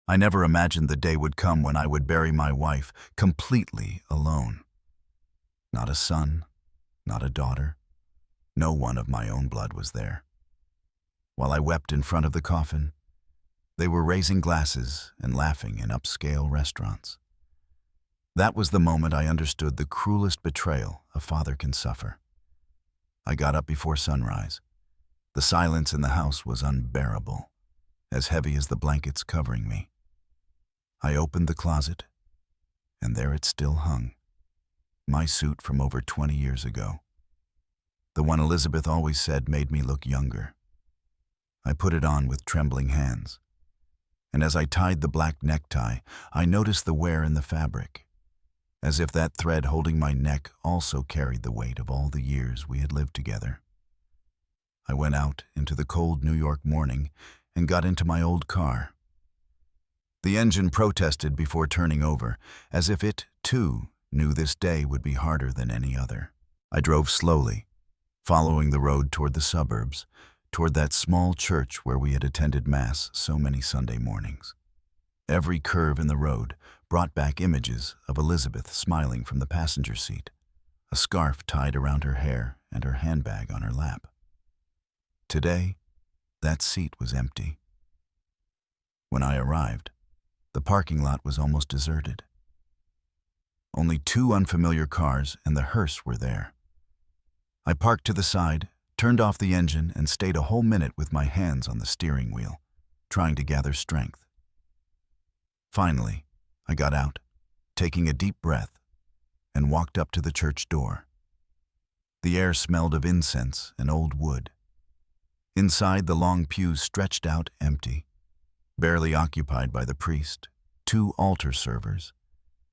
I never imagined the day would come when I would bury my wife completely alone. Not a son, not a daughter. No one of my own blood was there. While I wept in front of the coffin, they were raising glasses and laughing in upscale restaurants. That was the moment I understood the cruelest betrayal a father can suffer. I got up before sunrise. The silence in the house was unbearable, as heavy as the blankets covering me. I opened the closet, and there it still hung. My suit from over 20 years ago. The one Elizabeth always said made me look younger. I put it on with trembling hands, and as I tied the black necktie, I noticed the wear in the fabric, as if that thread holding my neck also carried the weight of all the years we had lived together. I went out into the cold New York morning and got into my old car. The engine protested before turning over, as if it, too, knew this day would be harder than any other. I drove slowly, following the road toward the suburbs, toward that small church where we had attended Mass so many Sunday mornings. Every curve in the road brought back images of Elizabeth smiling from the passenger seat, a scarf tied around her hair and her handbag on her lap. Today, that seat was empty. When I arrived, the parking lot was almost deserted. Only 2 unfamiliar cars and the hearse were there. I parked to the side, turned off the engine, and stayed a whole minute with my hands on the steering wheel, trying to gather strength. Finally, I got out, taking a deep breath, and walked up to the church door. The air smelled of incense and old wood. Inside, the long pews stretched out empty, barely occupied by the priest, 2 altar servers,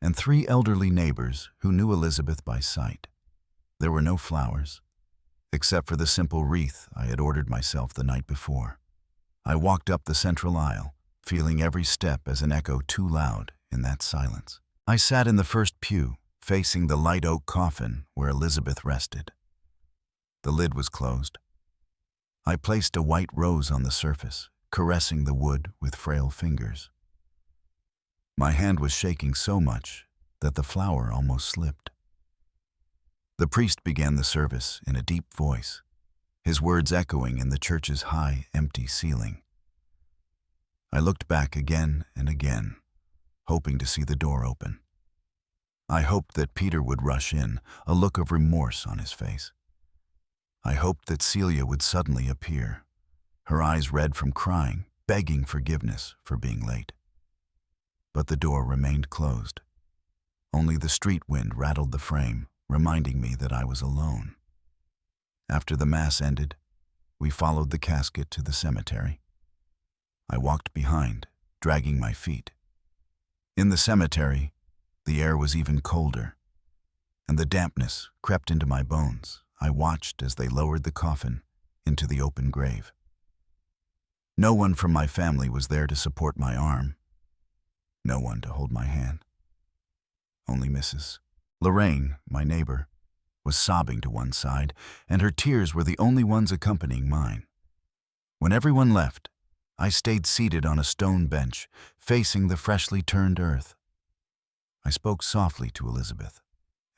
and 3 elderly neighbors who knew Elizabeth by sight. There were no flowers, except for the simple wreath I had ordered myself the night before. I walked up the central aisle, feeling every step as an echo too loud in that silence. I sat in the first pew, facing the light oak coffin where Elizabeth rested. The lid was closed. I placed a white rose on the surface, caressing the wood with frail fingers. My hand was shaking so much that the flower almost slipped. The priest began the service in a deep voice, his words echoing in the church's high, empty ceiling. I looked back again and again, hoping to see the door open. I hoped that Peter would rush in, a look of remorse on his face. I hoped that Celia would suddenly appear, her eyes red from crying, begging forgiveness for being late. But the door remained closed. Only the street wind rattled the frame, reminding me that I was alone. After the Mass ended, we followed the casket to the cemetery. I walked behind, dragging my feet. In the cemetery, the air was even colder, and the dampness crept into my bones. I watched as they lowered the coffin into the open grave. No one from my family was there to support my arm. No one to hold my hand. Only Mrs. Lorraine, my neighbor, was sobbing to one side, and her tears were the only ones accompanying mine. When everyone left, I stayed seated on a stone bench, facing the freshly turned earth. I spoke softly to Elizabeth,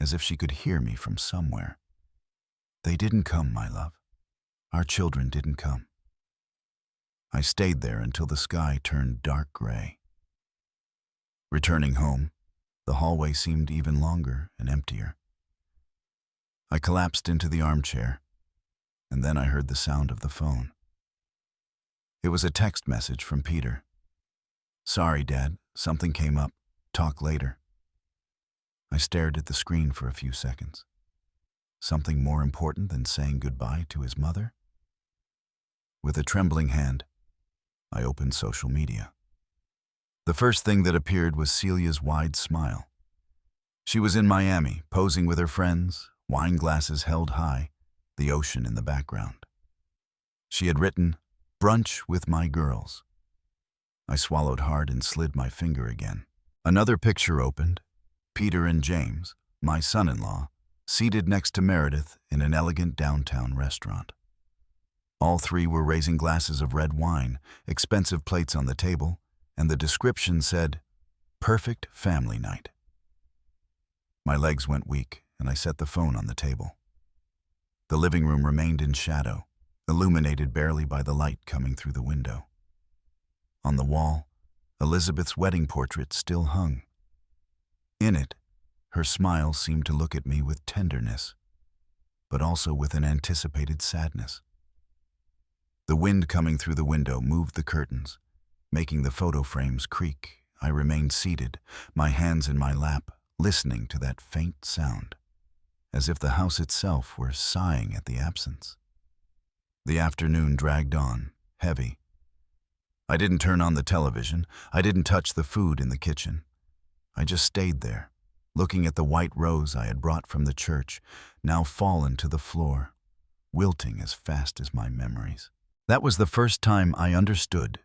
as if she could hear me from somewhere. They didn't come, my love. Our children didn't come. I stayed there until the sky turned dark gray. Returning home, the hallway seemed even longer and emptier. I collapsed into the armchair, and then I heard the sound of the phone. It was a text message from Peter. "Sorry, Dad, something came up. Talk later." I stared at the screen for a few seconds. Something more important than saying goodbye to his mother? With a trembling hand, I opened social media. The first thing that appeared was Celia's wide smile. She was in Miami, posing with her friends, wine glasses held high, the ocean in the background. She had written, "Brunch with my girls." I swallowed hard and slid my finger again. Another picture opened, Peter and James, my son-in-law, seated next to Meredith in an elegant downtown restaurant. All 3 were raising glasses of red wine, expensive plates on the table, and the description said, "Perfect family night." My legs went weak, and I set the phone on the table. The living room remained in shadow, illuminated barely by the light coming through the window. On the wall, Elizabeth's wedding portrait still hung. In it, her smile seemed to look at me with tenderness, but also with an anticipated sadness. The wind coming through the window moved the curtains, making the photo frames creak. I remained seated, my hands in my lap, listening to that faint sound, as if the house itself were sighing at the absence. The afternoon dragged on, heavy. I didn't turn on the television. I didn't touch the food in the kitchen. I just stayed there, looking at the white rose I had brought from the church, now fallen to the floor, wilting as fast as my memories. That was the first time I understood,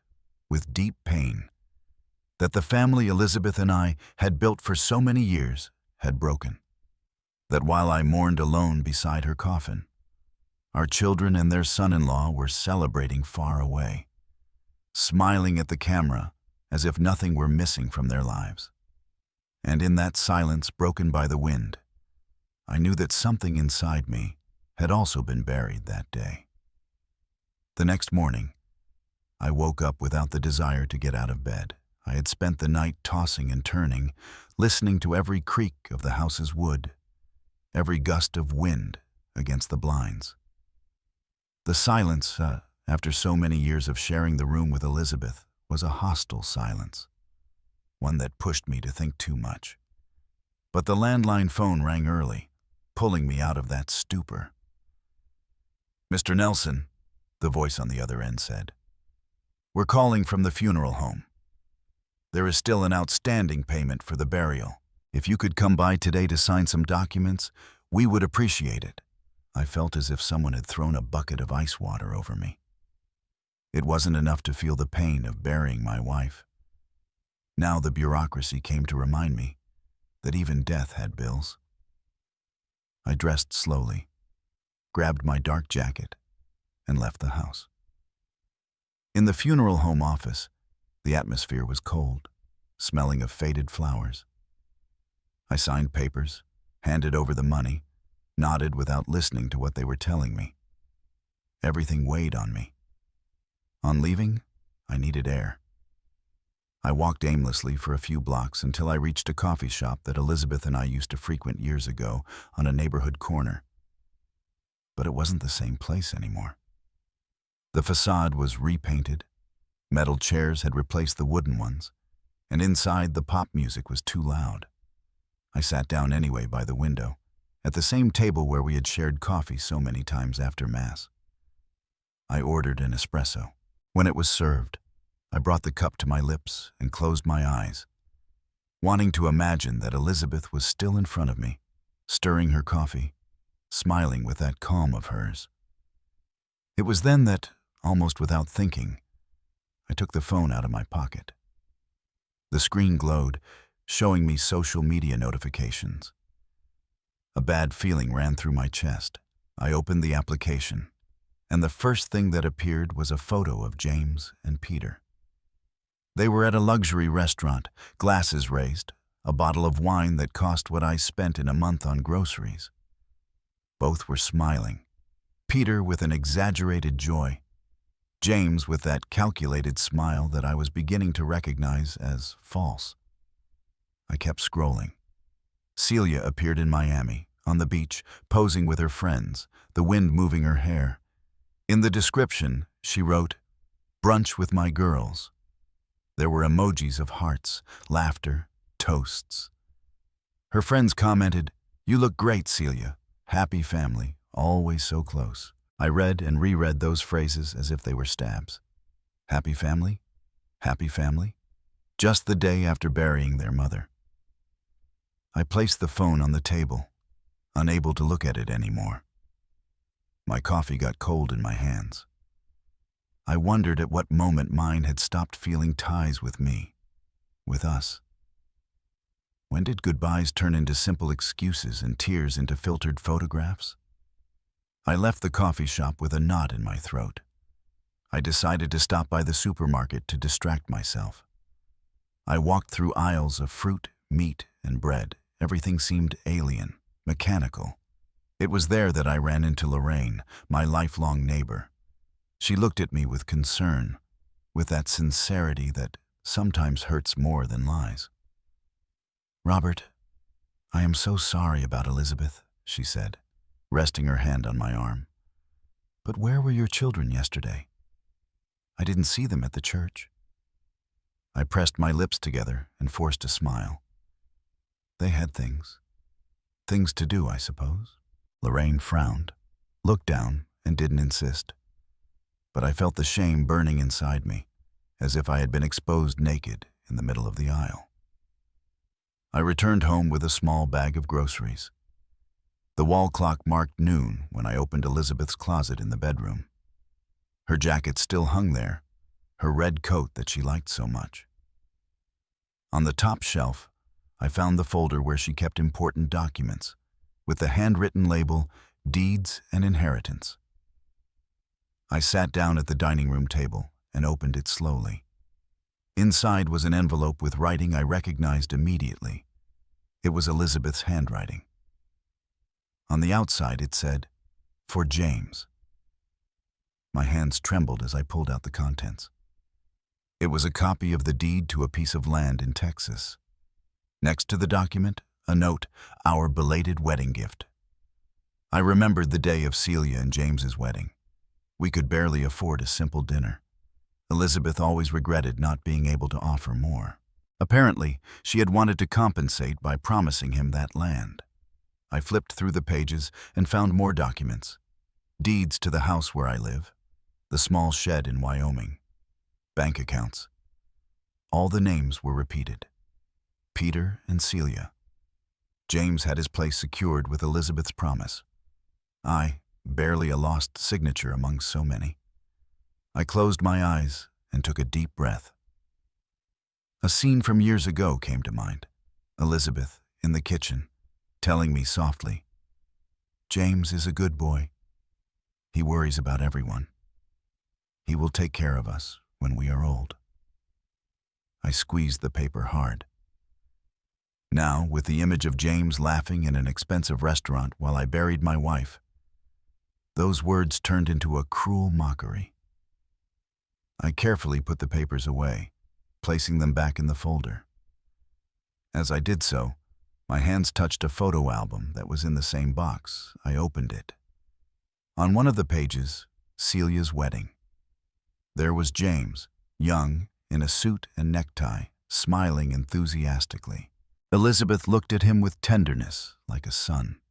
with deep pain, that the family Elizabeth and I had built for so many years had broken. That while I mourned alone beside her coffin, our children and their son-in-law were celebrating far away, smiling at the camera as if nothing were missing from their lives. And in that silence broken by the wind, I knew that something inside me had also been buried that day. The next morning, I woke up without the desire to get out of bed. I had spent the night tossing and turning, listening to every creak of the house's wood, every gust of wind against the blinds. The silence, after so many years of sharing the room with Elizabeth, was a hostile silence, one that pushed me to think too much. But the landline phone rang early, pulling me out of that stupor. "Mr. Nelson," the voice on the other end said, "we're calling from the funeral home. There is still an outstanding payment for the burial. If you could come by today to sign some documents, we would appreciate it." I felt as if someone had thrown a bucket of ice water over me. It wasn't enough to feel the pain of burying my wife. Now the bureaucracy came to remind me that even death had bills. I dressed slowly, grabbed my dark jacket, and left the house. In the funeral home office, the atmosphere was cold, smelling of faded flowers. I signed papers, handed over the money, nodded without listening to what they were telling me. Everything weighed on me. On leaving, I needed air. I walked aimlessly for a few blocks until I reached a coffee shop that Elizabeth and I used to frequent years ago on a neighborhood corner. But it wasn't the same place anymore. The facade was repainted, metal chairs had replaced the wooden ones, and inside the pop music was too loud. I sat down anyway by the window, at the same table where we had shared coffee so many times after Mass. I ordered an espresso. When it was served, I brought the cup to my lips and closed my eyes, wanting to imagine that Elizabeth was still in front of me, stirring her coffee, smiling with that calm of hers. It was then that, almost without thinking, I took the phone out of my pocket. The screen glowed, showing me social media notifications. A bad feeling ran through my chest. I opened the application, and the first thing that appeared was a photo of James and Peter. They were at a luxury restaurant, glasses raised, a bottle of wine that cost what I spent in a month on groceries. Both were smiling, Peter with an exaggerated joy, James with that calculated smile that I was beginning to recognize as false. I kept scrolling. Celia appeared in Miami, on the beach, posing with her friends, the wind moving her hair. In the description, she wrote, "Brunch with my girls." There were emojis of hearts, laughter, toasts. Her friends commented, "You look great, Celia. Happy family, always so close." I read and reread those phrases as if they were stabs. Happy family? Happy family? Just the day after burying their mother. I placed the phone on the table, unable to look at it anymore. My coffee got cold in my hands. I wondered at what moment mine had stopped feeling ties with me, with us. When did goodbyes turn into simple excuses and tears into filtered photographs? I left the coffee shop with a knot in my throat. I decided to stop by the supermarket to distract myself. I walked through aisles of fruit, meat, and bread. Everything seemed alien, mechanical. It was there that I ran into Lorraine, my lifelong neighbor. She looked at me with concern, with that sincerity that sometimes hurts more than lies. "Robert, I am so sorry about Elizabeth," she said, resting her hand on my arm. "But where were your children yesterday? I didn't see them at the church." I pressed my lips together and forced a smile. They had things. Things to do, I suppose. Lorraine frowned, looked down, and didn't insist. But I felt the shame burning inside me, as if I had been exposed naked in the middle of the aisle. I returned home with a small bag of groceries. The wall clock marked noon when I opened Elizabeth's closet in the bedroom. Her jacket still hung there, her red coat that she liked so much. On the top shelf, I found the folder where she kept important documents, with the handwritten label, Deeds and Inheritance. I sat down at the dining room table and opened it slowly. Inside was an envelope with writing I recognized immediately. It was Elizabeth's handwriting. On the outside it said, "For James." My hands trembled as I pulled out the contents. It was a copy of the deed to a piece of land in Texas. Next to the document, a note, "Our belated wedding gift." I remembered the day of Celia and James's wedding. We could barely afford a simple dinner. Elizabeth always regretted not being able to offer more. Apparently, she had wanted to compensate by promising him that land. I flipped through the pages and found more documents. Deeds to the house where I live, the small shed in Wyoming, bank accounts. All the names were repeated. Peter and Celia. James had his place secured with Elizabeth's promise. I, barely a lost signature among so many. I closed my eyes and took a deep breath. A scene from years ago came to mind. Elizabeth, in the kitchen, telling me softly, "James is a good boy. He worries about everyone. He will take care of us when we are old." I squeezed the paper hard. Now, with the image of James laughing in an expensive restaurant while I buried my wife, those words turned into a cruel mockery. I carefully put the papers away, placing them back in the folder. As I did so, my hands touched a photo album that was in the same box. I opened it. On one of the pages, Celia's wedding. There was James, young, in a suit and necktie, smiling enthusiastically. Elizabeth looked at him with tenderness, like a son.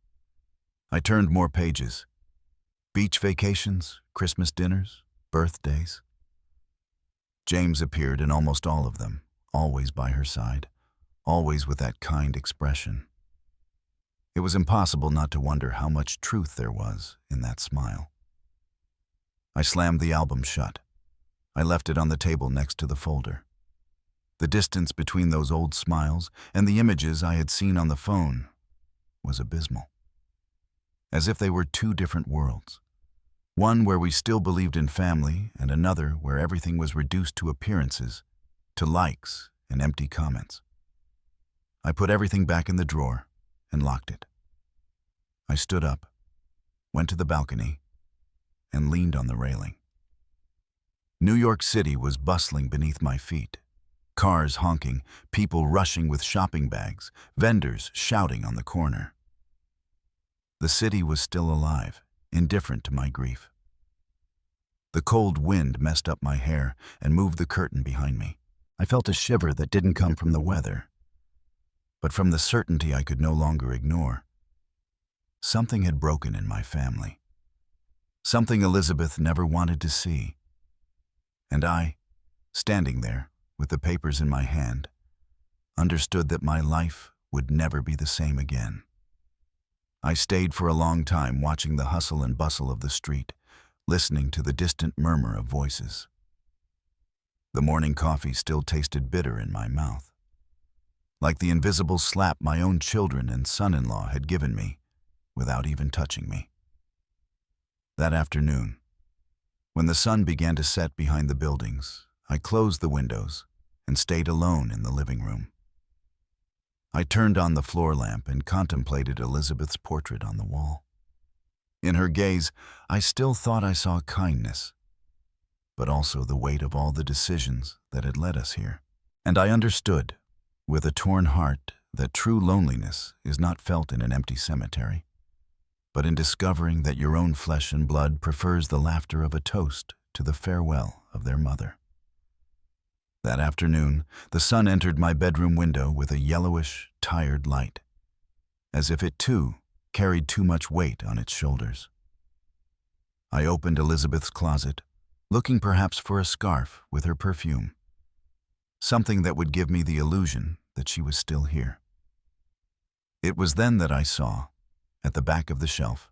I turned more pages. Beach vacations, Christmas dinners, birthdays. James appeared in almost all of them, always by her side, always with that kind expression. It was impossible not to wonder how much truth there was in that smile. I slammed the album shut. I left it on the table next to the folder. The distance between those old smiles and the images I had seen on the phone was abysmal. As if they were two different worlds. One where we still believed in family, and another where everything was reduced to appearances, to likes and empty comments. I put everything back in the drawer and locked it. I stood up, went to the balcony, and leaned on the railing. New York City was bustling beneath my feet. Cars honking, people rushing with shopping bags, vendors shouting on the corner. The city was still alive, indifferent to my grief. The cold wind messed up my hair and moved the curtain behind me. I felt a shiver that didn't come from the weather, but from the certainty I could no longer ignore. Something had broken in my family. Something Elizabeth never wanted to see. And I, standing there with the papers in my hand, understood that my life would never be the same again. I stayed for a long time watching the hustle and bustle of the street, listening to the distant murmur of voices. The morning coffee still tasted bitter in my mouth, like the invisible slap my own children and son-in-law had given me without even touching me. That afternoon, when the sun began to set behind the buildings, I closed the windows and stayed alone in the living room. I turned on the floor lamp and contemplated Elizabeth's portrait on the wall. In her gaze, I still thought I saw kindness, but also the weight of all the decisions that had led us here. And I understood, with a torn heart, that true loneliness is not felt in an empty cemetery, but in discovering that your own flesh and blood prefers the laughter of a toast to the farewell of their mother. That afternoon, the sun entered my bedroom window with a yellowish, tired light, as if it too carried too much weight on its shoulders. I opened Elizabeth's closet, looking perhaps for a scarf with her perfume, something that would give me the illusion that she was still here. It was then that I saw, at the back of the shelf,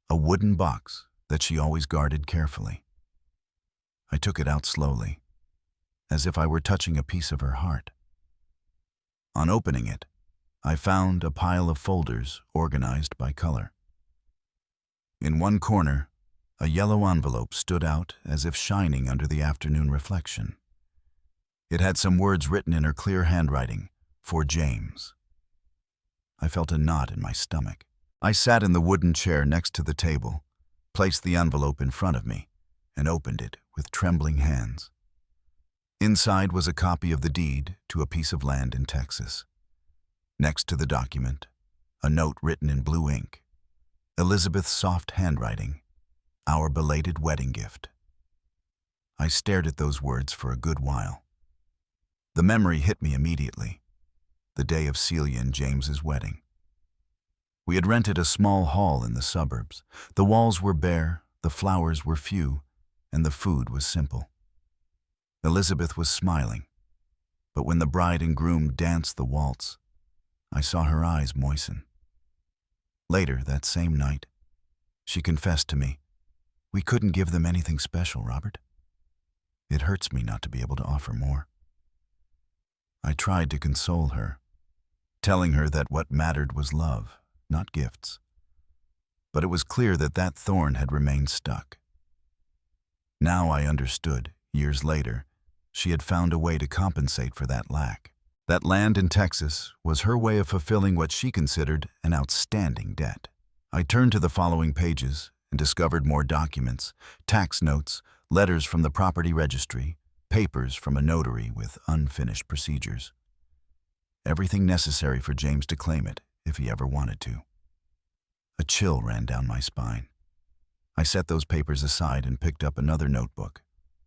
a wooden box that she always guarded carefully. I took it out slowly, as if I were touching a piece of her heart. On opening it, I found a pile of folders organized by color. In one corner, a yellow envelope stood out as if shining under the afternoon reflection. It had some words written in her clear handwriting, "For James." I felt a knot in my stomach. I sat in the wooden chair next to the table, placed the envelope in front of me, and opened it with trembling hands. Inside was a copy of the deed to a piece of land in Texas. Next to the document, a note written in blue ink, Elizabeth's soft handwriting, "Our belated wedding gift." I stared at those words for a good while. The memory hit me immediately, the day of Celia and James's wedding. We had rented a small hall in the suburbs. The walls were bare, the flowers were few, and the food was simple. Elizabeth was smiling, but when the bride and groom danced the waltz, I saw her eyes moisten. Later, that same night, she confessed to me, "We couldn't give them anything special, Robert. It hurts me not to be able to offer more." I tried to console her, telling her that what mattered was love, not gifts. But it was clear that that thorn had remained stuck. Now I understood, years later, she had found a way to compensate for that lack. That land in Texas was her way of fulfilling what she considered an outstanding debt. I turned to the following pages and discovered more documents, tax notes, letters from the property registry, papers from a notary with unfinished procedures. Everything necessary for James to claim it, if he ever wanted to. A chill ran down my spine. I set those papers aside and picked up another notebook,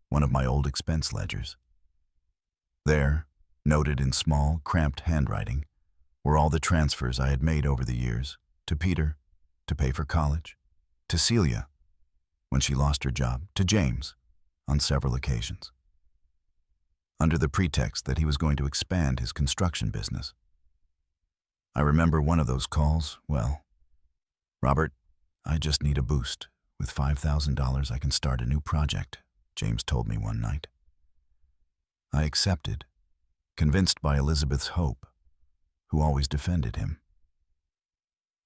one of my old expense ledgers. There, noted in small, cramped handwriting, were all the transfers I had made over the years, to Peter, to pay for college, to Celia, when she lost her job, to James, on several occasions, under the pretext that he was going to expand his construction business. I remember one of those calls, well, "Robert, I just need a boost. With $5,000 I can start a new project," James told me one night. I accepted, convinced by Elizabeth's hope, who always defended him.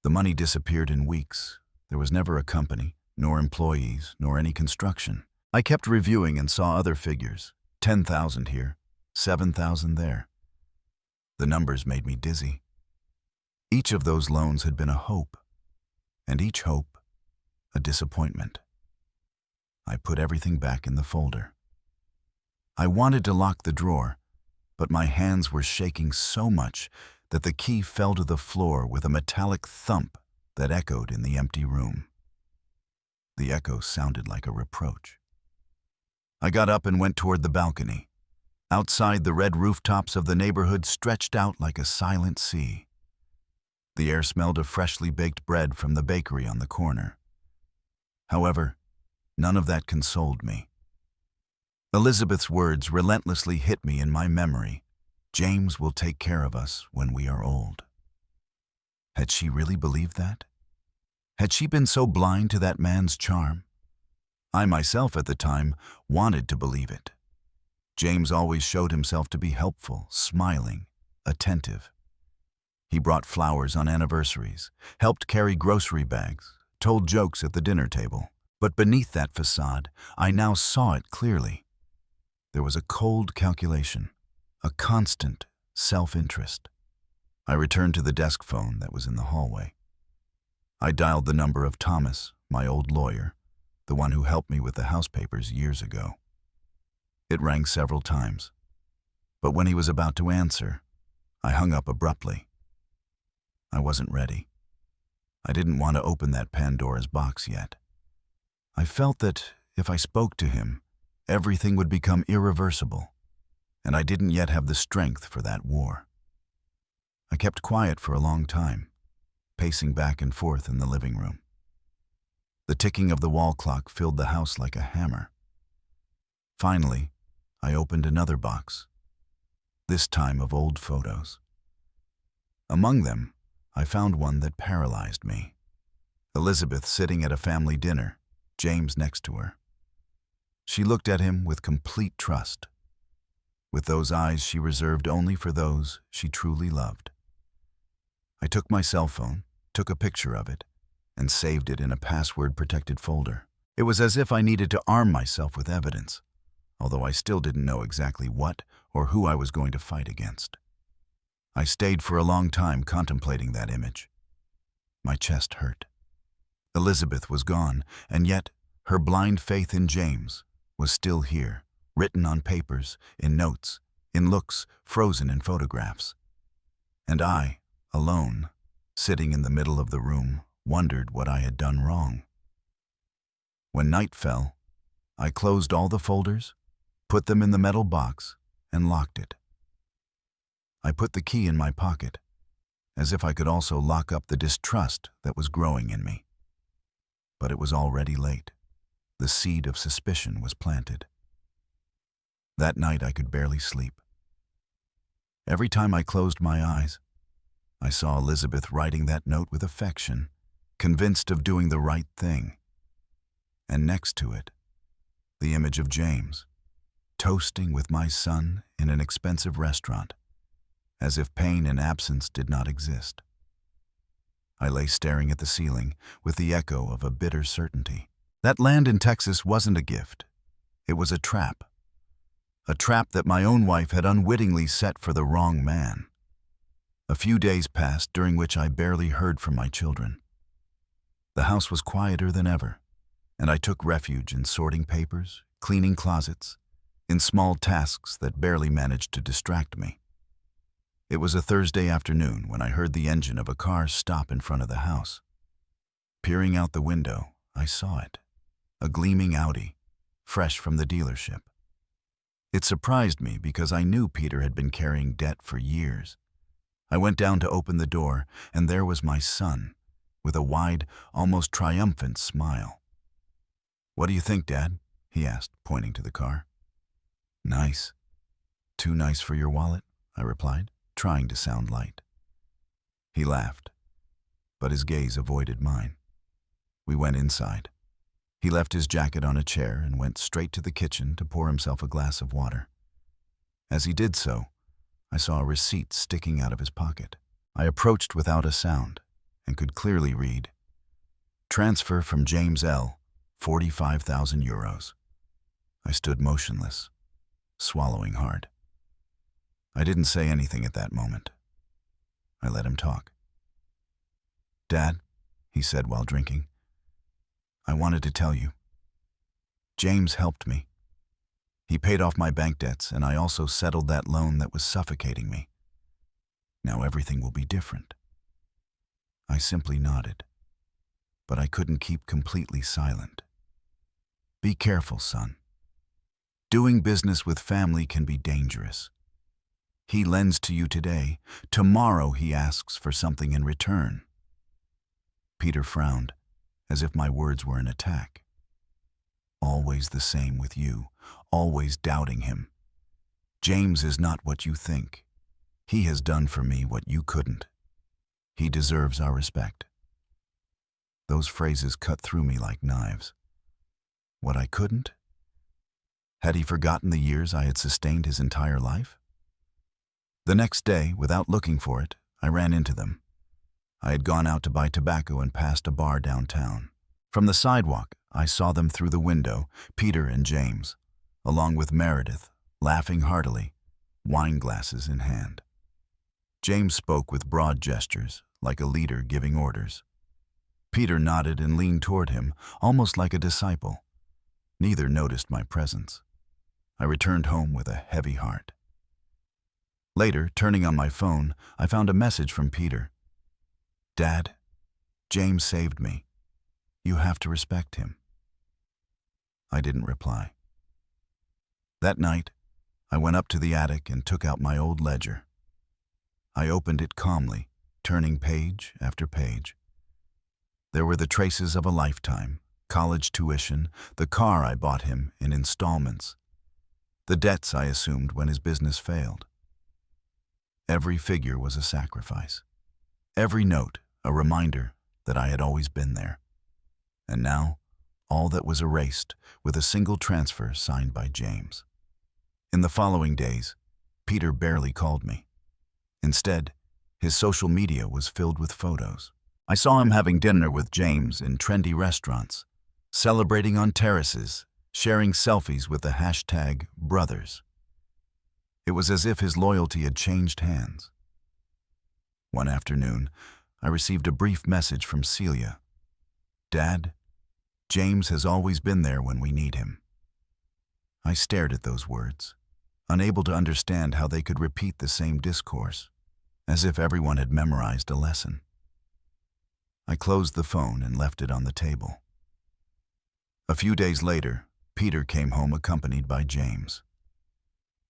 The money disappeared in weeks. There was never a company, nor employees, nor any construction. I kept reviewing and saw other figures, 10,000 here, 7,000 there. The numbers made me dizzy. Each of those loans had been a hope, and each hope a disappointment. I put everything back in the folder. I wanted to lock the drawer, but my hands were shaking so much that the key fell to the floor with a metallic thump that echoed in the empty room. The echo sounded like a reproach. I got up and went toward the balcony. Outside, the red rooftops of the neighborhood stretched out like a silent sea. The air smelled of freshly baked bread from the bakery on the corner. However, none of that consoled me. Elizabeth's words relentlessly hit me in my memory. "James will take care of us when we are old." Had she really believed that? Had she been so blind to that man's charm? I myself at the time wanted to believe it. James always showed himself to be helpful, smiling, attentive. He brought flowers on anniversaries, helped carry grocery bags, told jokes at the dinner table. But beneath that facade, I now saw it clearly. There was a cold calculation, a constant self-interest. I returned to the desk phone that was in the hallway. I dialed the number of Thomas, my old lawyer, the one who helped me with the house papers years ago. It rang several times, but when he was about to answer, I hung up abruptly. I wasn't ready. I didn't want to open that Pandora's box yet. I felt that if I spoke to him, everything would become irreversible, and I didn't yet have the strength for that war. I kept quiet for a long time, pacing back and forth in the living room. The ticking of the wall clock filled the house like a hammer. Finally, I opened another box, this time of old photos. Among them, I found one that paralyzed me. Elizabeth sitting at a family dinner, James next to her. She looked at him with complete trust, with those eyes she reserved only for those she truly loved. I took my cell phone, took a picture of it, and saved it in a password-protected folder. It was as if I needed to arm myself with evidence, although I still didn't know exactly what or who I was going to fight against. I stayed for a long time contemplating that image. My chest hurt. Elizabeth was gone, and yet her blind faith in James was still here, written on papers, in notes, in looks, frozen in photographs. And I, alone, sitting in the middle of the room, wondered what I had done wrong. When night fell, I closed all the folders, put them in the metal box, and locked it. I put the key in my pocket, as if I could also lock up the distrust that was growing in me. But it was already late. The seed of suspicion was planted. That night I could barely sleep. Every time I closed my eyes, I saw Elizabeth writing that note with affection, convinced of doing the right thing. And next to it, the image of James, toasting with my son in an expensive restaurant, as if pain and absence did not exist. I lay staring at the ceiling with the echo of a bitter certainty. That land in Texas wasn't a gift. It was a trap. A trap that my own wife had unwittingly set for the wrong man. A few days passed during which I barely heard from my children. The house was quieter than ever, and I took refuge in sorting papers, cleaning closets, in small tasks that barely managed to distract me. It was a Thursday afternoon when I heard the engine of a car stop in front of the house. Peering out the window, I saw it, a gleaming Audi, fresh from the dealership. It surprised me because I knew Peter had been carrying debt for years. I went down to open the door, and there was my son, with a wide, almost triumphant smile. "What do you think, Dad?" he asked, pointing to the car. "Nice. Too nice for your wallet?" I replied, trying to sound light. He laughed, but his gaze avoided mine. We went inside. He left his jacket on a chair and went straight to the kitchen to pour himself a glass of water. As he did so, I saw a receipt sticking out of his pocket. I approached without a sound and could clearly read, "Transfer from James L., 45,000 euros. I stood motionless, swallowing hard. I didn't say anything at that moment. I let him talk. "Dad," he said while drinking, "I wanted to tell you. James helped me. He paid off my bank debts, and I also settled that loan that was suffocating me. Now everything will be different." I simply nodded, but I couldn't keep completely silent. Be careful, son. Doing business with family can be dangerous. He lends to you today. Tomorrow he asks for something in return. Peter frowned, as if my words were an attack. Always the same with you, always doubting him. James is not what you think. He has done for me what you couldn't. He deserves our respect. Those phrases cut through me like knives. What I couldn't? Had he forgotten the years I had sustained his entire life? The next day, without looking for it, I ran into them. I had gone out to buy tobacco and passed a bar downtown. From the sidewalk, I saw them through the window, Peter and James, along with Meredith, laughing heartily, wine glasses in hand. James spoke with broad gestures, like a leader giving orders. Peter nodded and leaned toward him, almost like a disciple. Neither noticed my presence. I returned home with a heavy heart. Later, turning on my phone, I found a message from Peter. "Dad, James saved me. You have to respect him." I didn't reply. That night, I went up to the attic and took out my old ledger. I opened it calmly, turning page after page. There were the traces of a lifetime, college tuition, the car I bought him in installments, the debts I assumed when his business failed. Every figure was a sacrifice. Every note a reminder that I had always been there. And now, all that was erased with a single transfer signed by James. In the following days, Peter barely called me. Instead, his social media was filled with photos. I saw him having dinner with James in trendy restaurants, celebrating on terraces, sharing selfies with the hashtag #brothers. It was as if his loyalty had changed hands. One afternoon, I received a brief message from Celia. "Dad, James has always been there when we need him." I stared at those words, unable to understand how they could repeat the same discourse, as if everyone had memorized a lesson. I closed the phone and left it on the table. A few days later, Peter came home accompanied by James.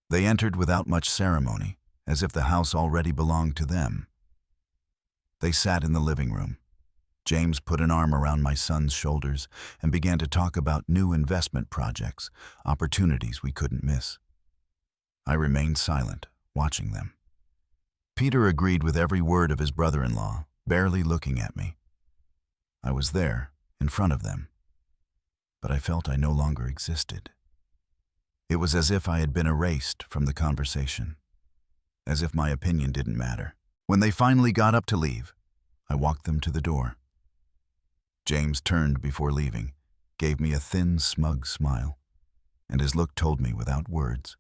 They entered without much ceremony, as if the house already belonged to them. They sat in the living room. James put an arm around my son's shoulders and began to talk about new investment projects, opportunities we couldn't miss. I remained silent, watching them. Peter agreed with every word of his brother-in-law, barely looking at me. I was there, in front of them, but I felt I no longer existed. It was as if I had been erased from the conversation, as if my opinion didn't matter. When they finally got up to leave, I walked them to the door. James turned before leaving, gave me a thin, smug smile, and his look told me without words,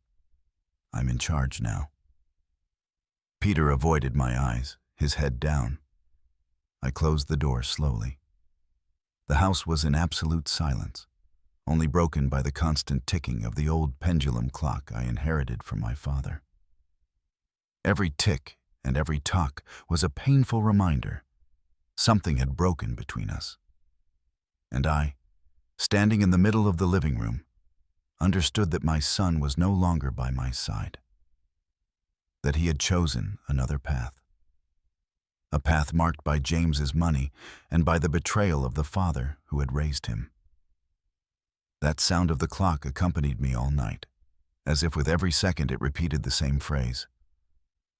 "I'm in charge now." Peter avoided my eyes, his head down. I closed the door slowly. The house was in absolute silence, only broken by the constant ticking of the old pendulum clock I inherited from my father. Every tick and every tock was a painful reminder. Something had broken between us. And I, standing in the middle of the living room, understood that my son was no longer by my side. That he had chosen another path. A path marked by James's money and by the betrayal of the father who had raised him. That sound of the clock accompanied me all night, as if with every second it repeated the same phrase.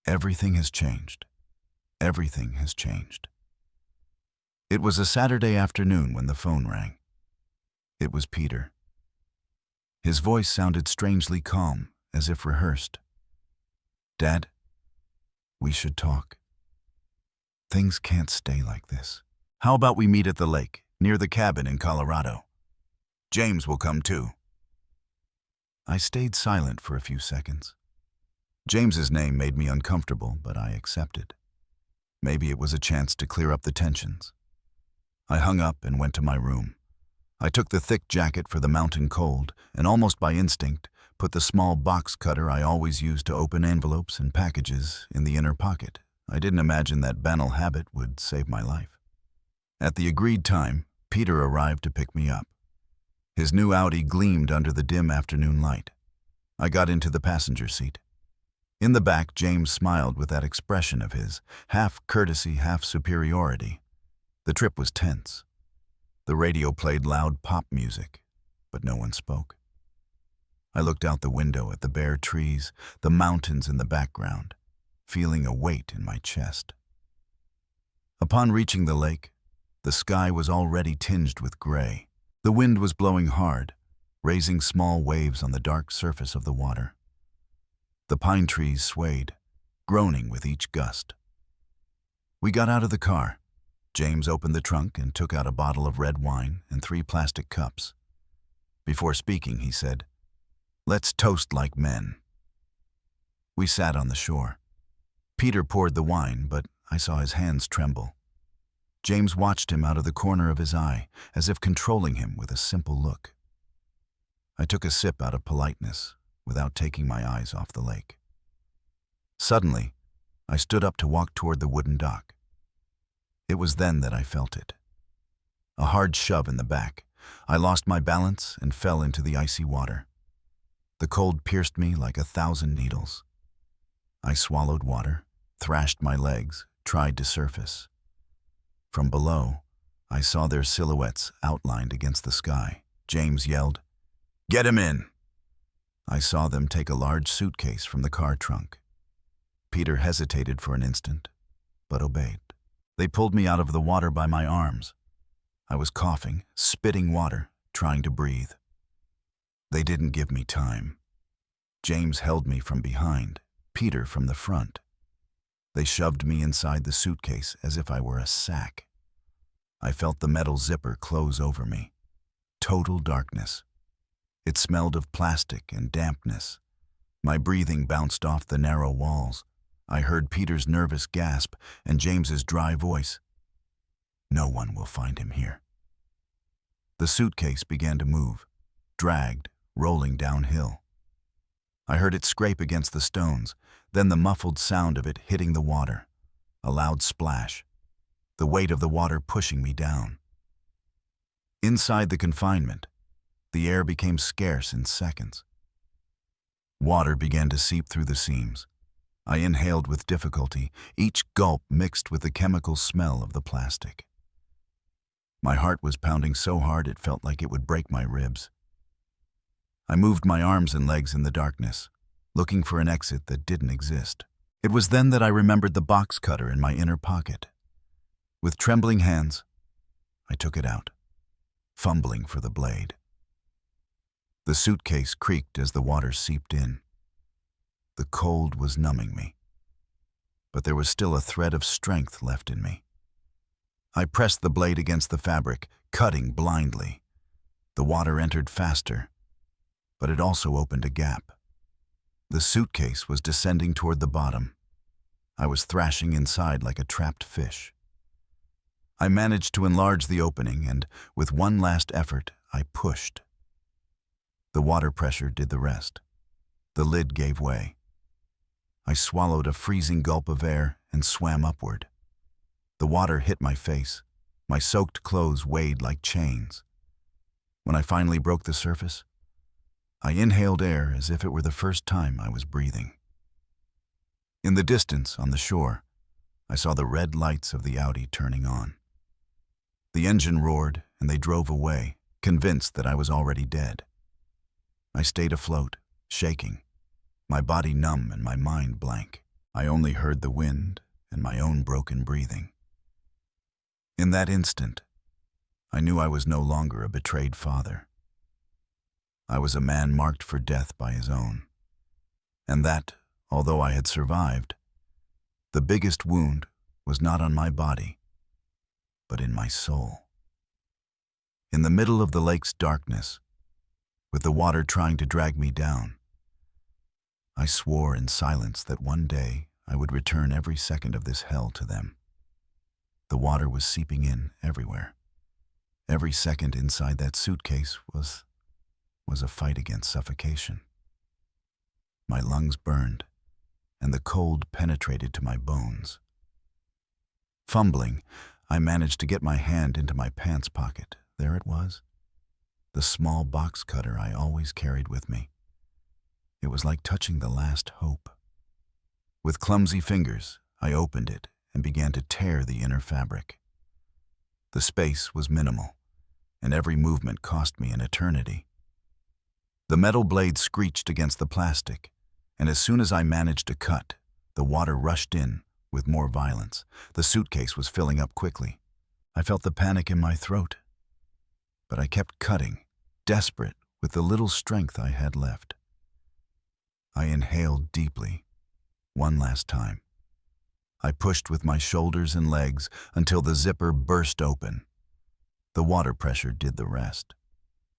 Everything has changed. Everything has changed. It was a Saturday afternoon when the phone rang. It was Peter. His voice sounded strangely calm, as if rehearsed. "Dad, we should talk. Things can't stay like this. How about we meet at the lake, near the cabin in Colorado? James will come too." I stayed silent for a few seconds. James's name made me uncomfortable, but I accepted. Maybe it was a chance to clear up the tensions. I hung up and went to my room. I took the thick jacket for the mountain cold and, almost by instinct, put the small box cutter I always used to open envelopes and packages in the inner pocket. I didn't imagine that banal habit would save my life. At the agreed time, Peter arrived to pick me up. His new Audi gleamed under the dim afternoon light. I got into the passenger seat. In the back, James smiled with that expression of his, half courtesy, half superiority. The trip was tense. The radio played loud pop music, but no one spoke. I looked out the window at the bare trees, the mountains in the background, feeling a weight in my chest. Upon reaching the lake, the sky was already tinged with gray. The wind was blowing hard, raising small waves on the dark surface of the water. The pine trees swayed, groaning with each gust. We got out of the car. James opened the trunk and took out a bottle of red wine and 3 plastic cups. Before speaking, he said, "Let's toast like men." We sat on the shore. Peter poured the wine, but I saw his hands tremble. James watched him out of the corner of his eye, as if controlling him with a simple look. I took a sip out of politeness, without taking my eyes off the lake. Suddenly, I stood up to walk toward the wooden dock. It was then that I felt it. A hard shove in the back. I lost my balance and fell into the icy water. The cold pierced me like 1,000 needles. I swallowed water, thrashed my legs, tried to surface. From below, I saw their silhouettes outlined against the sky. James yelled, "Get him in!" I saw them take a large suitcase from the car trunk. Peter hesitated for an instant, but obeyed. They pulled me out of the water by my arms. I was coughing, spitting water, trying to breathe. They didn't give me time. James held me from behind, Peter from the front. They shoved me inside the suitcase as if I were a sack. I felt the metal zipper close over me. Total darkness. It smelled of plastic and dampness. My breathing bounced off the narrow walls. I heard Peter's nervous gasp and James's dry voice. "No one will find him here." The suitcase began to move, dragged, rolling downhill. I heard it scrape against the stones, then the muffled sound of it hitting the water. A loud splash, the weight of the water pushing me down. Inside the confinement, the air became scarce in seconds. Water began to seep through the seams. I inhaled with difficulty, each gulp mixed with the chemical smell of the plastic. My heart was pounding so hard it felt like it would break my ribs. I moved my arms and legs in the darkness, looking for an exit that didn't exist. It was then that I remembered the box cutter in my inner pocket. With trembling hands, I took it out, fumbling for the blade. The suitcase creaked as the water seeped in. The cold was numbing me, but there was still a thread of strength left in me. I pressed the blade against the fabric, cutting blindly. The water entered faster, but it also opened a gap. The suitcase was descending toward the bottom. I was thrashing inside like a trapped fish. I managed to enlarge the opening, and with one last effort, I pushed. The water pressure did the rest. The lid gave way. I swallowed a freezing gulp of air and swam upward. The water hit my face. My soaked clothes weighed like chains. When I finally broke the surface, I inhaled air as if it were the first time I was breathing. In the distance, on the shore, I saw the red lights of the Audi turning on. The engine roared, and they drove away, convinced that I was already dead. I stayed afloat, shaking, my body numb and my mind blank. I only heard the wind and my own broken breathing. In that instant, I knew I was no longer a betrayed father. I was a man marked for death by his own, and that, although I had survived, the biggest wound was not on my body, but in my soul. In the middle of the lake's darkness, with the water trying to drag me down, I swore in silence that one day I would return every second of this hell to them. The water was seeping in everywhere. Every second inside that suitcase was a fight against suffocation. My lungs burned, and the cold penetrated to my bones. Fumbling, I managed to get my hand into my pants pocket. There it was, the small box cutter I always carried with me. It was like touching the last hope. With clumsy fingers, I opened it and began to tear the inner fabric. The space was minimal, and every movement cost me an eternity. The metal blade screeched against the plastic, and as soon as I managed to cut, the water rushed in with more violence. The suitcase was filling up quickly. I felt the panic in my throat, but I kept cutting, desperate with the little strength I had left. I inhaled deeply, one last time. I pushed with my shoulders and legs until the zipper burst open. The water pressure did the rest.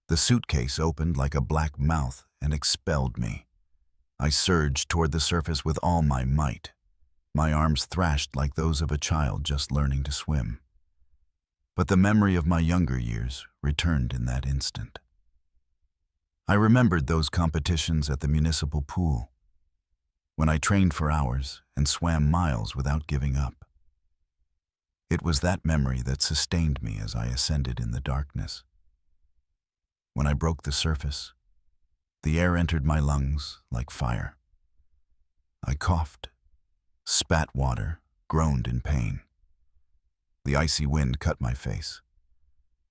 The suitcase opened like a black mouth and expelled me. I surged toward the surface with all my might. My arms thrashed like those of a child just learning to swim. But the memory of my younger years returned in that instant. I remembered those competitions at the municipal pool, when I trained for hours and swam miles without giving up. It was that memory that sustained me as I ascended in the darkness. When I broke the surface, the air entered my lungs like fire. I coughed, spat water, groaned in pain. The icy wind cut my face.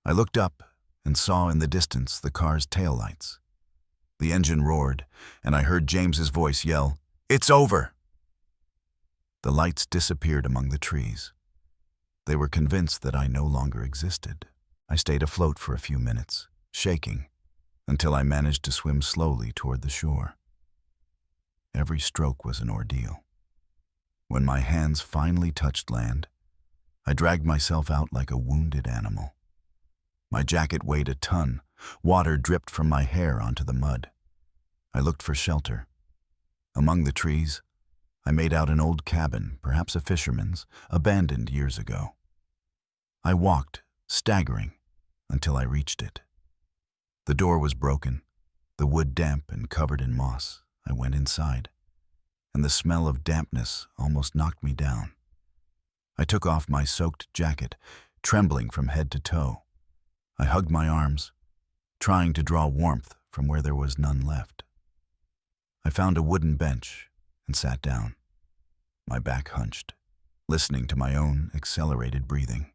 I looked up and saw in the distance the car's taillights. The engine roared, and I heard James's voice yell, "It's over!" The lights disappeared among the trees. They were convinced that I no longer existed. I stayed afloat for a few minutes, shaking, until I managed to swim slowly toward the shore. Every stroke was an ordeal. When my hands finally touched land, I dragged myself out like a wounded animal. My jacket weighed a ton. Water dripped from my hair onto the mud. I looked for shelter. Among the trees, I made out an old cabin, perhaps a fisherman's, abandoned years ago. I walked, staggering, until I reached it. The door was broken, the wood damp and covered in moss. I went inside, and the smell of dampness almost knocked me down. I took off my soaked jacket, trembling from head to toe. I hugged my arms, trying to draw warmth from where there was none left. I found a wooden bench and sat down, my back hunched, listening to my own accelerated breathing.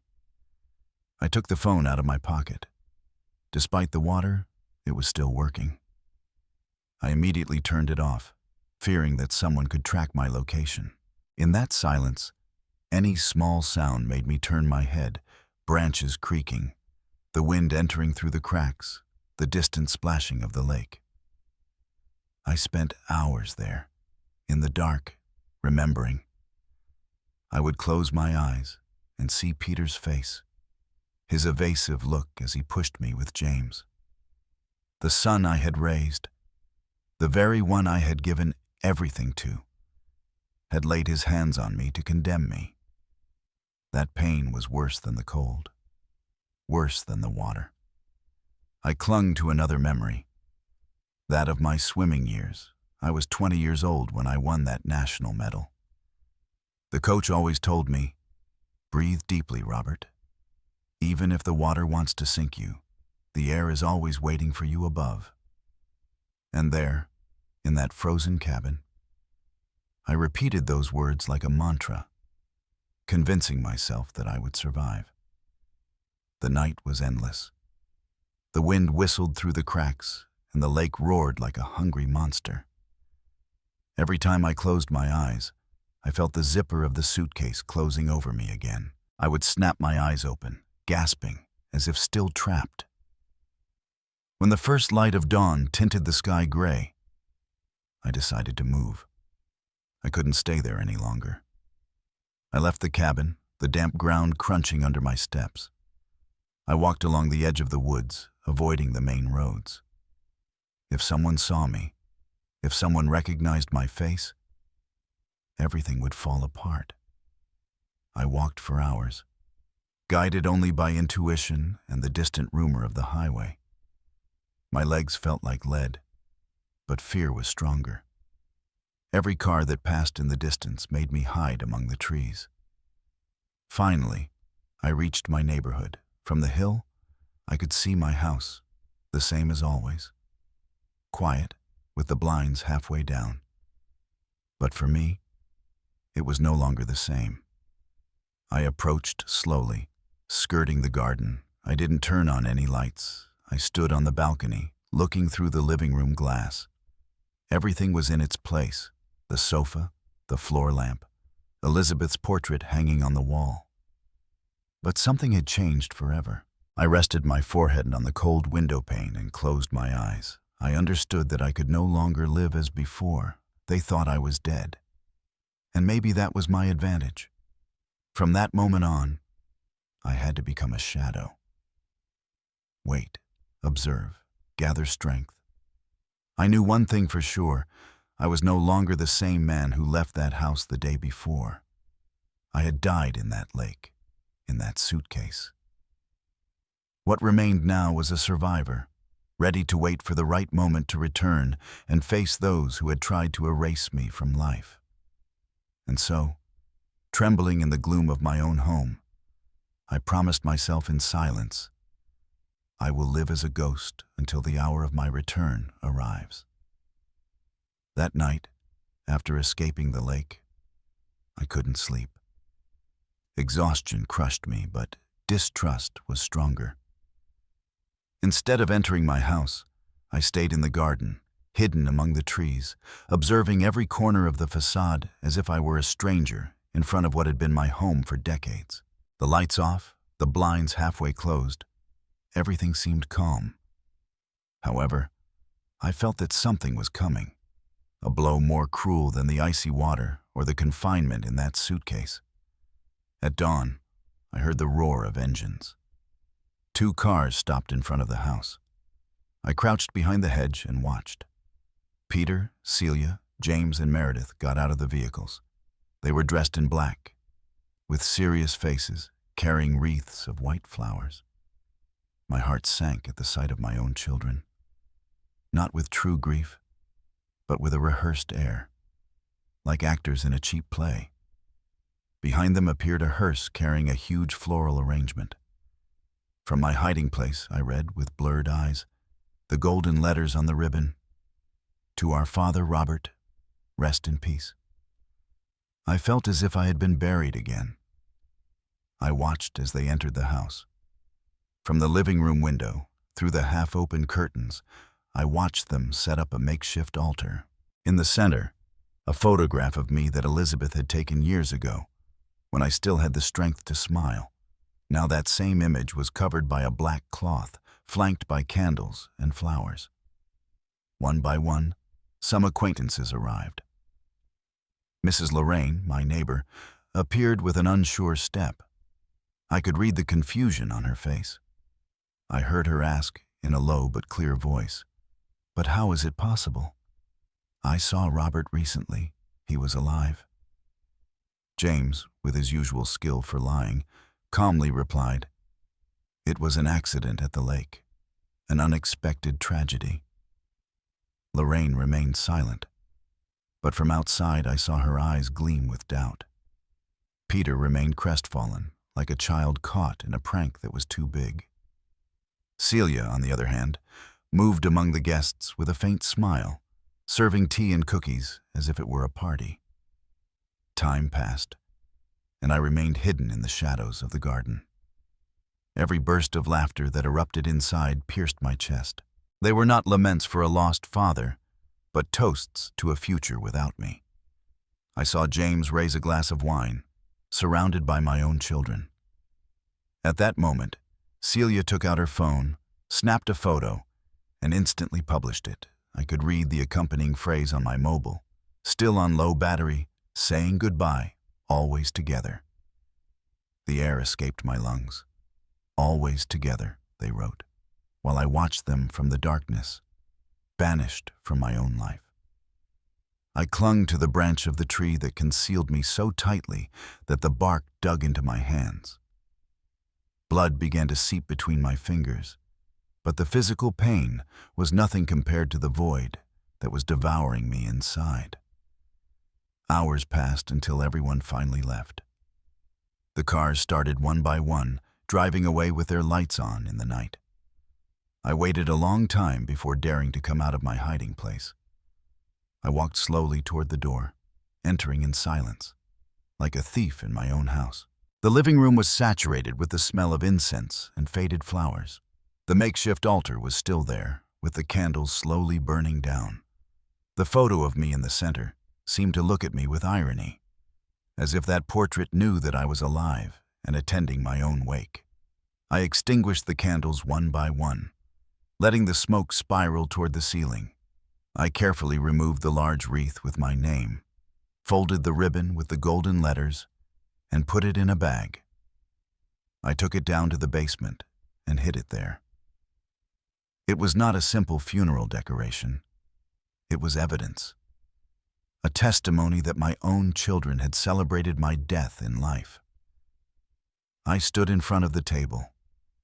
I took the phone out of my pocket. Despite the water, it was still working. I immediately turned it off, fearing that someone could track my location. In that silence, any small sound made me turn my head, branches creaking, the wind entering through the cracks, the distant splashing of the lake. I spent hours there, in the dark, remembering. I would close my eyes and see Peter's face, his evasive look as he pushed me with James. The son I had raised, the very one I had given everything to, had laid his hands on me to condemn me. That pain was worse than the cold, worse than the water. I clung to another memory, that of my swimming years. I was 20 years old when I won that national medal. The coach always told me, "Breathe deeply, Robert. Even if the water wants to sink you, the air is always waiting for you above." And there, in that frozen cabin, I repeated those words like a mantra, convincing myself that I would survive. The night was endless. The wind whistled through the cracks, and the lake roared like a hungry monster. Every time I closed my eyes, I felt the zipper of the suitcase closing over me again. I would snap my eyes open, gasping, as if still trapped. When the first light of dawn tinted the sky gray, I decided to move. I couldn't stay there any longer. I left the cabin, the damp ground crunching under my steps. I walked along the edge of the woods, avoiding the main roads. If someone saw me, if someone recognized my face, everything would fall apart. I walked for hours, guided only by intuition and the distant rumor of the highway. My legs felt like lead, but fear was stronger. Every car that passed in the distance made me hide among the trees. Finally, I reached my neighborhood. From the hill, I could see my house, the same as always. Quiet, with the blinds halfway down. But for me, it was no longer the same. I approached slowly, skirting the garden. I didn't turn on any lights. I stood on the balcony, looking through the living room glass. Everything was in its place: the sofa, the floor lamp, Elizabeth's portrait hanging on the wall. But something had changed forever. I rested my forehead on the cold window pane and closed my eyes. I understood that I could no longer live as before. They thought I was dead. And maybe that was my advantage. From that moment on, I had to become a shadow. Wait, observe, gather strength. I knew one thing for sure. I was no longer the same man who left that house the day before. I had died in that lake, in that suitcase. What remained now was a survivor, ready to wait for the right moment to return and face those who had tried to erase me from life. And so, trembling in the gloom of my own home, I promised myself in silence, I will live as a ghost until the hour of my return arrives. That night, after escaping the lake, I couldn't sleep. Exhaustion crushed me, but distrust was stronger. Instead of entering my house, I stayed in the garden, hidden among the trees, observing every corner of the facade as if I were a stranger in front of what had been my home for decades. The lights off, the blinds halfway closed, everything seemed calm. However, I felt that something was coming, a blow more cruel than the icy water or the confinement in that suitcase. At dawn, I heard the roar of engines. 2 cars stopped in front of the house. I crouched behind the hedge and watched. Peter, Celia, James, and Meredith got out of the vehicles. They were dressed in black, with serious faces, carrying wreaths of white flowers. My heart sank at the sight of my own children, not with true grief, but with a rehearsed air, like actors in a cheap play. Behind them appeared a hearse carrying a huge floral arrangement. From my hiding place, I read, with blurred eyes, the golden letters on the ribbon, "To our father Robert, rest in peace." I felt as if I had been buried again. I watched as they entered the house. From the living room window, through the half-open curtains, I watched them set up a makeshift altar. In the center, a photograph of me that Elizabeth had taken years ago, when I still had the strength to smile. Now that same image was covered by a black cloth, flanked by candles and flowers. One by one, some acquaintances arrived. Mrs. Lorraine, my neighbor, appeared with an unsure step. I could read the confusion on her face. I heard her ask, in a low but clear voice, "But how is it possible? I saw Robert recently. He was alive." James, with his usual skill for lying, calmly replied, "It was an accident at the lake, an unexpected tragedy." Lorraine remained silent, but from outside I saw her eyes gleam with doubt. Peter remained crestfallen, like a child caught in a prank that was too big. Celia, on the other hand, moved among the guests with a faint smile, serving tea and cookies as if it were a party. Time passed, and I remained hidden in the shadows of the garden. Every burst of laughter that erupted inside pierced my chest. They were not laments for a lost father, but toasts to a future without me. I saw James raise a glass of wine, surrounded by my own children. At that moment, Celia took out her phone, snapped a photo, and instantly published it. I could read the accompanying phrase on my mobile, "Still on low battery, saying goodbye, always together." The air escaped my lungs. "Always together," they wrote, while I watched them from the darkness, banished from my own life. I clung to the branch of the tree that concealed me so tightly that the bark dug into my hands. Blood began to seep between my fingers, but the physical pain was nothing compared to the void that was devouring me inside. Hours passed until everyone finally left. The cars started one by one, driving away with their lights on in the night. I waited a long time before daring to come out of my hiding place. I walked slowly toward the door, entering in silence, like a thief in my own house. The living room was saturated with the smell of incense and faded flowers. The makeshift altar was still there, with the candles slowly burning down. The photo of me in the center seemed to look at me with irony, as if that portrait knew that I was alive and attending my own wake. I extinguished the candles one by one, letting the smoke spiral toward the ceiling. I carefully removed the large wreath with my name, folded the ribbon with the golden letters, and put it in a bag. I took it down to the basement and hid it there. It was not a simple funeral decoration. It was evidence. a testimony that my own children had celebrated my death in life. I stood in front of the table,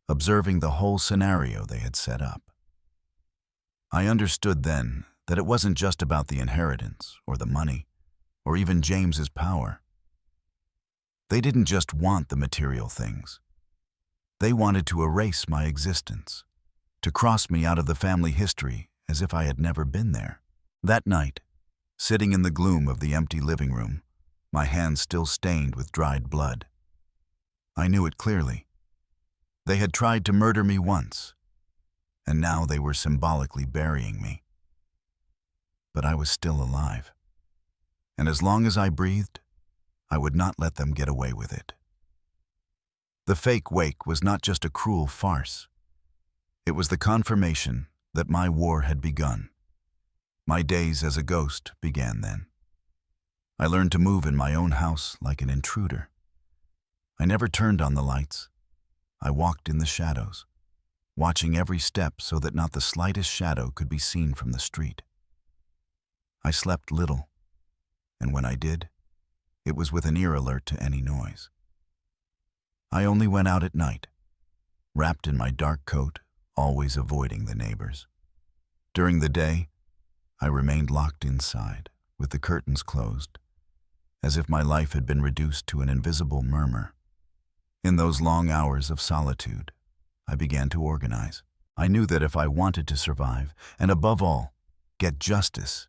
observing the whole scenario they had set up. I understood then that it wasn't just about the inheritance or the money, or even James's power. They didn't just want the material things. They wanted to erase my existence, to cross me out of the family history as if I had never been there. That night, sitting in the gloom of the empty living room, my hands still stained with dried blood, I knew it clearly. They had tried to murder me once, and now they were symbolically burying me. But I was still alive, and as long as I breathed, I would not let them get away with it. The fake wake was not just a cruel farce. It was the confirmation that my war had begun. My days as a ghost began then. I learned to move in my own house like an intruder. I never turned on the lights. I walked in the shadows, watching every step so that not the slightest shadow could be seen from the street. I slept little, and when I did, it was with an ear alert to any noise. I only went out at night, wrapped in my dark coat, always avoiding the neighbors. During the day, I remained locked inside, with the curtains closed, as if my life had been reduced to an invisible murmur. In those long hours of solitude, I began to organize. I knew that if I wanted to survive, and above all, get justice,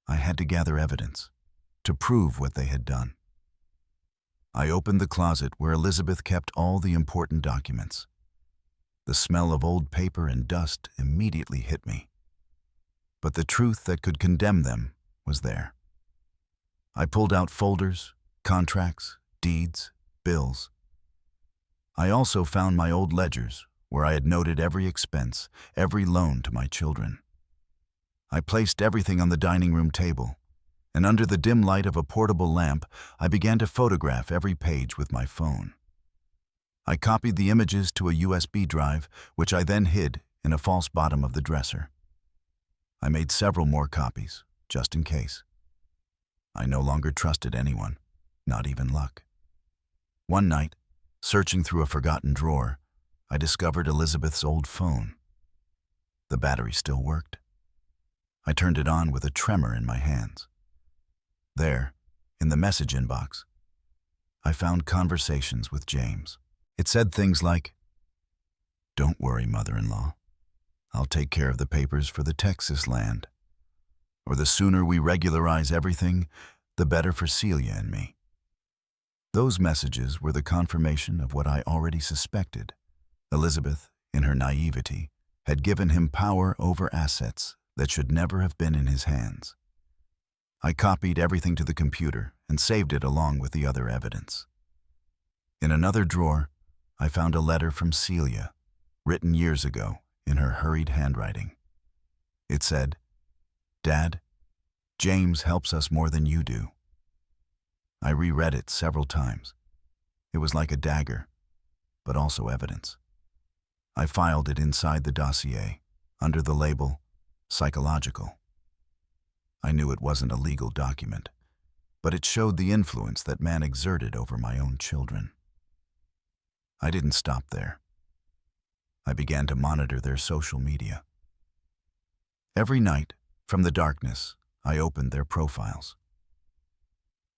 I had to gather evidence, to prove what they had done. I opened the closet where Elizabeth kept all the important documents. The smell of old paper and dust immediately hit me. But the truth that could condemn them was there. I pulled out folders, contracts, deeds, bills. I also found my old ledgers where I had noted every expense, every loan to my children. I placed everything on the dining room table, and under the dim light of a portable lamp, I began to photograph every page with my phone. I copied the images to a USB drive, which I then hid in a false bottom of the dresser. I made several more copies, just in case. I no longer trusted anyone, not even luck. One night, searching through a forgotten drawer, I discovered Elizabeth's old phone. The battery still worked. I turned it on with a tremor in my hands. There, in the message inbox, I found conversations with James. It said things like, "Don't worry, mother-in-law. I'll take care of the papers for the Texas land. Or the sooner we regularize everything, the better for Celia and me." Those messages were the confirmation of what I already suspected. Elizabeth, in her naivety, had given him power over assets that should never have been in his hands. I copied everything to the computer and saved it along with the other evidence. In another drawer, I found a letter from Celia, written years ago in her hurried handwriting. It said, "Dad, James helps us more than you do." I reread it several times. It was like a dagger, but also evidence. I filed it inside the dossier, under the label, psychological. I knew it wasn't a legal document, but it showed the influence that man exerted over my own children. I didn't stop there. I began to monitor their social media. Every night, from the darkness, I opened their profiles.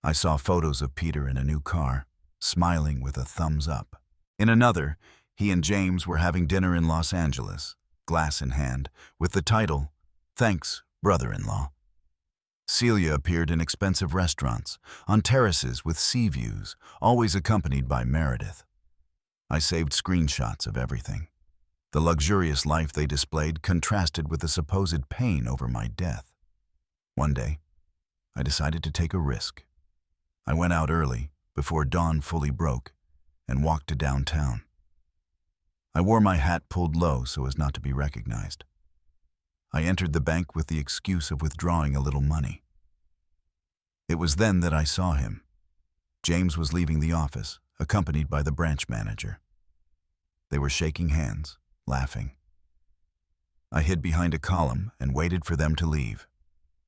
I saw photos of Peter in a new car, smiling with a thumbs up. In another, he and James were having dinner in Los Angeles, glass in hand, with the title, "Thanks, Brother-in-Law." Celia appeared in expensive restaurants, on terraces with sea views, always accompanied by Meredith. I saved screenshots of everything. The luxurious life they displayed contrasted with the supposed pain over my death. One day, I decided to take a risk. I went out early, before dawn fully broke, and walked to downtown. I wore my hat pulled low so as not to be recognized. I entered the bank with the excuse of withdrawing a little money. It was then that I saw him. James was leaving the office, accompanied by the branch manager. They were shaking hands, laughing. I hid behind a column and waited for them to leave.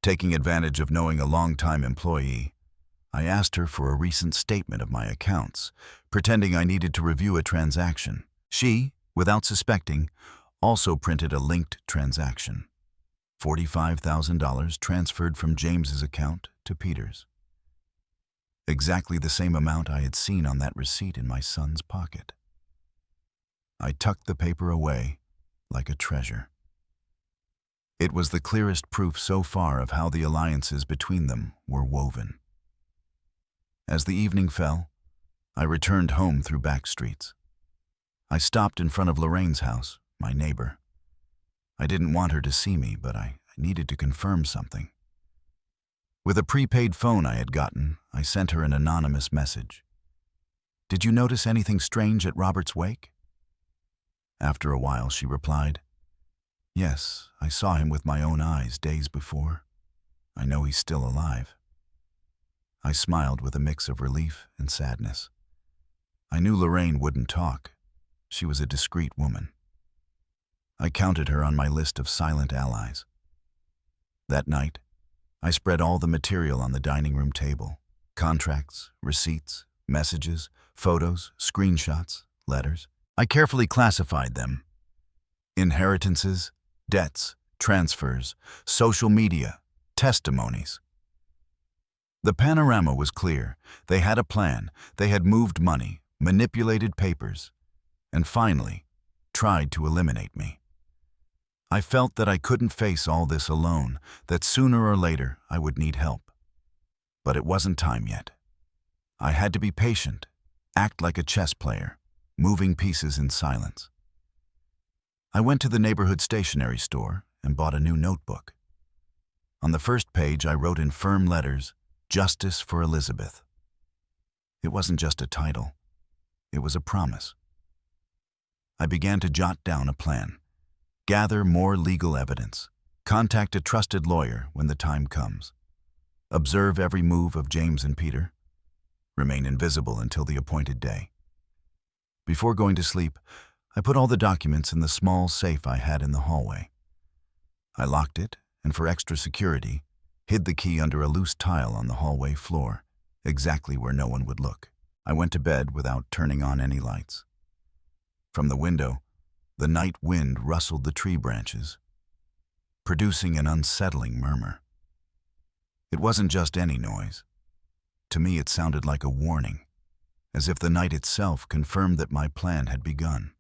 Taking advantage of knowing a longtime employee, I asked her for a recent statement of my accounts, pretending I needed to review a transaction. She, without suspecting, also printed a linked transaction. $45,000 transferred from James's account to Peter's. Exactly the same amount I had seen on that receipt in my son's pocket. I tucked the paper away like a treasure. It was the clearest proof so far of how the alliances between them were woven. As the evening fell, I returned home through back streets. I stopped in front of Lorraine's house, my neighbor. I didn't want her to see me, but I needed to confirm something. With a prepaid phone I had gotten, I sent her an anonymous message. "Did you notice anything strange at Robert's wake?" After a while, she replied, "Yes, I saw him with my own eyes days before. I know he's still alive." I smiled with a mix of relief and sadness. I knew Lorraine wouldn't talk. She was a discreet woman. I counted her on my list of silent allies. That night, I spread all the material on the dining room table: contracts, receipts, messages, photos, screenshots, letters. I carefully classified them: inheritances, debts, transfers, social media, testimonies. The panorama was clear. They had a plan. They had moved money, manipulated papers, and finally, tried to eliminate me. I felt that I couldn't face all this alone, that sooner or later I would need help. But it wasn't time yet. I had to be patient, act like a chess player, moving pieces in silence. I went to the neighborhood stationery store and bought a new notebook. On the first page, I wrote in firm letters, "Justice for Elizabeth." It wasn't just a title. It was a promise. I began to jot down a plan. Gather more legal evidence. Contact a trusted lawyer when the time comes. Observe every move of James and Peter. Remain invisible until the appointed day. Before going to sleep, I put all the documents in the small safe I had in the hallway. I locked it, and for extra security, hid the key under a loose tile on the hallway floor, exactly where no one would look. I went to bed without turning on any lights. From the window, the night wind rustled the tree branches, producing an unsettling murmur. It wasn't just any noise. To me, it sounded like a warning, as if the night itself confirmed that my plan had begun.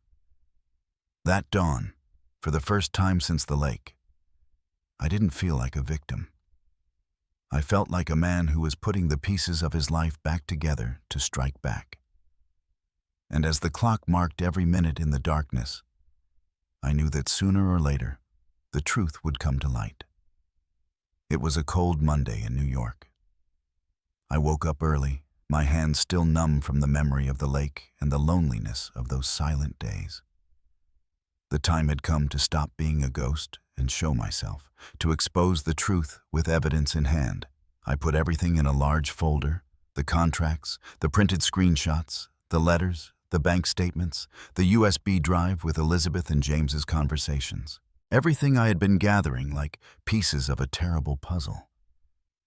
That dawn, for the first time since the lake, I didn't feel like a victim. I felt like a man who was putting the pieces of his life back together to strike back. And as the clock marked every minute in the darkness, I knew that sooner or later, the truth would come to light. It was a cold Monday in New York. I woke up early, my hands still numb from the memory of the lake and the loneliness of those silent days. The time had come to stop being a ghost and show myself, to expose the truth with evidence in hand. I put everything in a large folder: the contracts, the printed screenshots, the letters, the bank statements, the USB drive with Elizabeth and James's conversations. Everything I had been gathering like pieces of a terrible puzzle.